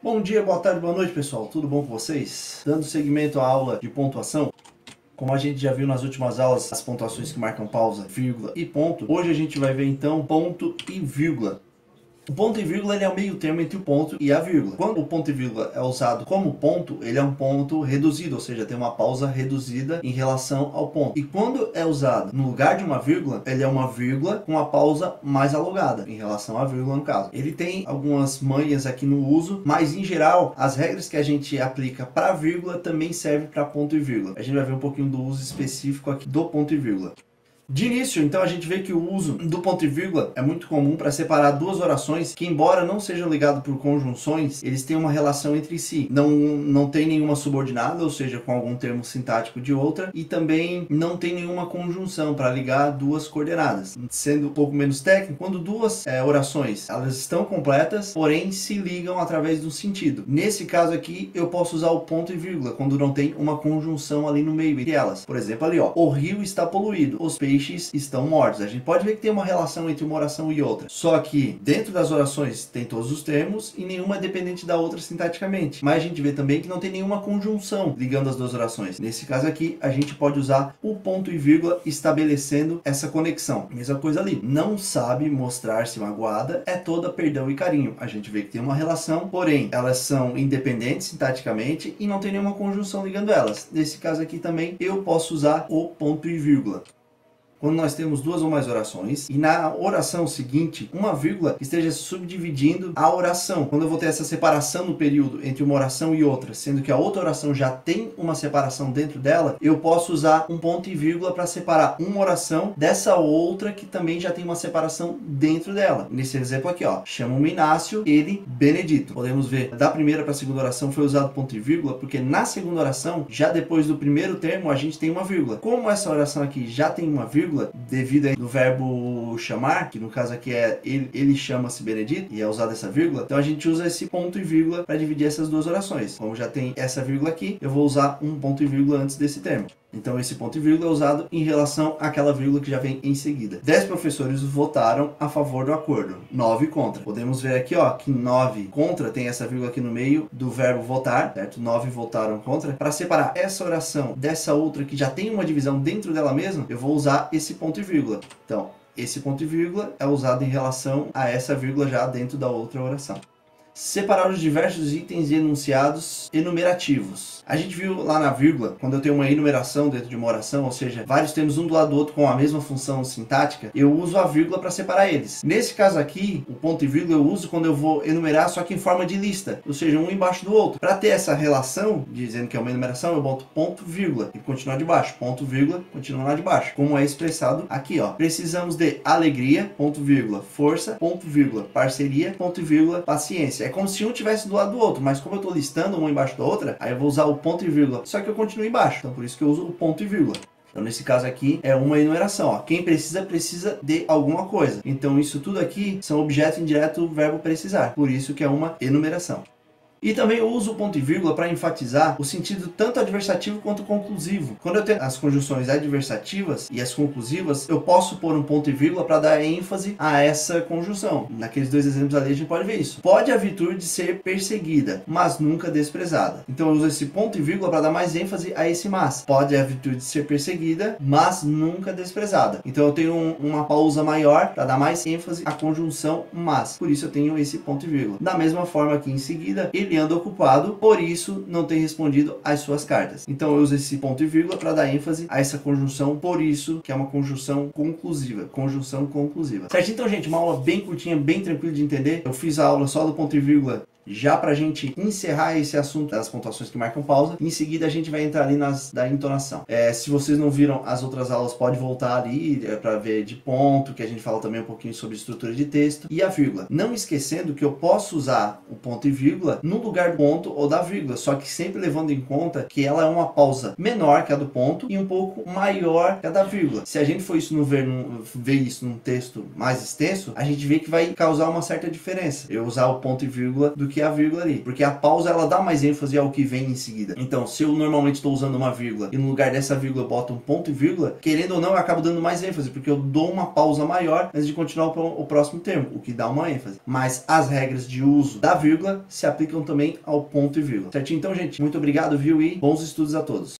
Bom dia, boa tarde, boa noite, pessoal. Tudo bom com vocês? Dando seguimento à aula de pontuação. Como a gente já viu nas últimas aulas, as pontuações que marcam pausa, vírgula e ponto, hoje a gente vai ver então ponto e vírgula. O ponto e vírgula ele é o meio termo entre o ponto e a vírgula. Quando o ponto e vírgula é usado como ponto, ele é um ponto reduzido, ou seja, tem uma pausa reduzida em relação ao ponto. E quando é usado no lugar de uma vírgula, ele é uma vírgula com uma pausa mais alongada em relação à vírgula no caso. Ele tem algumas manhas aqui no uso, mas em geral, as regras que a gente aplica para vírgula também servem para ponto e vírgula. A gente vai ver um pouquinho do uso específico aqui do ponto e vírgula. De início, então, a gente vê que o uso do ponto e vírgula é muito comum para separar duas orações que, embora não sejam ligadas por conjunções, eles têm uma relação entre si. Não tem nenhuma subordinada, ou seja, com algum termo sintático de outra, e também não tem nenhuma conjunção para ligar duas coordenadas. Sendo um pouco menos técnico, quando duas orações elas estão completas, porém se ligam através do sentido. Nesse caso aqui, eu posso usar o ponto e vírgula quando não tem uma conjunção ali no meio entre elas. Por exemplo, ali ó, o rio está poluído, os peixes estão mortos. A gente pode ver que tem uma relação entre uma oração e outra. Só que dentro das orações tem todos os termos e nenhuma é dependente da outra sintaticamente. Mas a gente vê também que não tem nenhuma conjunção ligando as duas orações. Nesse caso aqui, a gente pode usar o ponto e vírgula estabelecendo essa conexão. Mesma coisa ali. Não sabe mostrar-se magoada, é toda perdão e carinho. A gente vê que tem uma relação, porém elas são independentes sintaticamente e não tem nenhuma conjunção ligando elas. Nesse caso aqui também eu posso usar o ponto e vírgula. Quando nós temos duas ou mais orações e na oração seguinte uma vírgula esteja subdividindo a oração. Quando eu vou ter essa separação no período entre uma oração e outra, sendo que a outra oração já tem uma separação dentro dela, eu posso usar um ponto e vírgula para separar uma oração dessa outra que também já tem uma separação dentro dela. Nesse exemplo aqui, ó, chamo-me Inácio, ele Benedito. Podemos ver da primeira para a segunda oração foi usado ponto e vírgula, porque na segunda oração, já depois do primeiro termo, a gente tem uma vírgula. Como essa oração aqui já tem uma vírgula, devido do verbo chamar, que no caso aqui é ele chama-se Benedito, e é usada essa vírgula, então a gente usa esse ponto e vírgula para dividir essas duas orações. Como já tem essa vírgula aqui, eu vou usar um ponto e vírgula antes desse termo. Então esse ponto e vírgula é usado em relação àquela vírgula que já vem em seguida. 10 professores votaram a favor do acordo, 9 contra. Podemos ver aqui ó, que 9 contra tem essa vírgula aqui no meio do verbo votar, certo? 9 votaram contra. Para separar essa oração dessa outra que já tem uma divisão dentro dela mesma, eu vou usar esse ponto e vírgula. Então, esse ponto e vírgula é usado em relação a essa vírgula já dentro da outra oração. Separar os diversos itens e enunciados enumerativos. A gente viu lá na vírgula, quando eu tenho uma enumeração dentro de uma oração, ou seja, vários termos um do lado do outro com a mesma função sintática, eu uso a vírgula para separar eles. Nesse caso aqui, o ponto e vírgula eu uso quando eu vou enumerar, só que em forma de lista, ou seja, um embaixo do outro. Para ter essa relação, dizendo que é uma enumeração, eu boto ponto, vírgula, e continuar de baixo. Ponto, vírgula, continua lá de baixo. Como é expressado aqui, ó. Precisamos de alegria, ponto, vírgula, força, ponto, vírgula, parceria, ponto, vírgula, paciência. É como se um tivesse do lado do outro, mas como eu estou listando uma embaixo da outra, aí eu vou usar o ponto e vírgula, só que eu continuo embaixo, então por isso que eu uso o ponto e vírgula. Então nesse caso aqui é uma enumeração, ó. Quem precisa de alguma coisa. Então isso tudo aqui são objeto indireto do verbo precisar, por isso que é uma enumeração. E também eu uso o ponto e vírgula para enfatizar o sentido tanto adversativo quanto conclusivo. Quando eu tenho as conjunções adversativas e as conclusivas, eu posso pôr um ponto e vírgula para dar ênfase a essa conjunção. Naqueles dois exemplos ali a gente pode ver isso. Pode a virtude ser perseguida, mas nunca desprezada. Então eu uso esse ponto e vírgula para dar mais ênfase a esse mas. Pode a virtude ser perseguida, mas nunca desprezada. Então eu tenho uma pausa maior para dar mais ênfase à conjunção mas. Por isso eu tenho esse ponto e vírgula. Da mesma forma aqui em seguida, ele anda ocupado, por isso não tem respondido às suas cartas. Então eu uso esse ponto e vírgula para dar ênfase a essa conjunção, por isso que é uma conjunção conclusiva. Conjunção conclusiva. Certo? Então, gente, uma aula bem curtinha, bem tranquila de entender. Eu fiz a aula só do ponto e vírgula já para a gente encerrar esse assunto das pontuações que marcam pausa. Em seguida a gente vai entrar ali nas da entonação. Se vocês não viram as outras aulas, pode voltar ali para ver de ponto, que a gente fala também um pouquinho sobre estrutura de texto, e a vírgula. Não esquecendo que eu posso usar o ponto e vírgula no lugar do ponto ou da vírgula, só que sempre levando em conta que ela é uma pausa menor que a do ponto e um pouco maior que a da vírgula. Se a gente for ver isso num texto mais extenso, a gente vê que vai causar uma certa diferença eu usar o ponto e vírgula do que que a vírgula ali, porque a pausa ela dá mais ênfase ao que vem em seguida. Então, se eu normalmente estou usando uma vírgula e no lugar dessa vírgula eu boto um ponto e vírgula, querendo ou não, eu acabo dando mais ênfase, porque eu dou uma pausa maior antes de continuar o próximo termo, o que dá uma ênfase. Mas as regras de uso da vírgula se aplicam também ao ponto e vírgula. Certinho? Então, gente, muito obrigado, viu? E bons estudos a todos.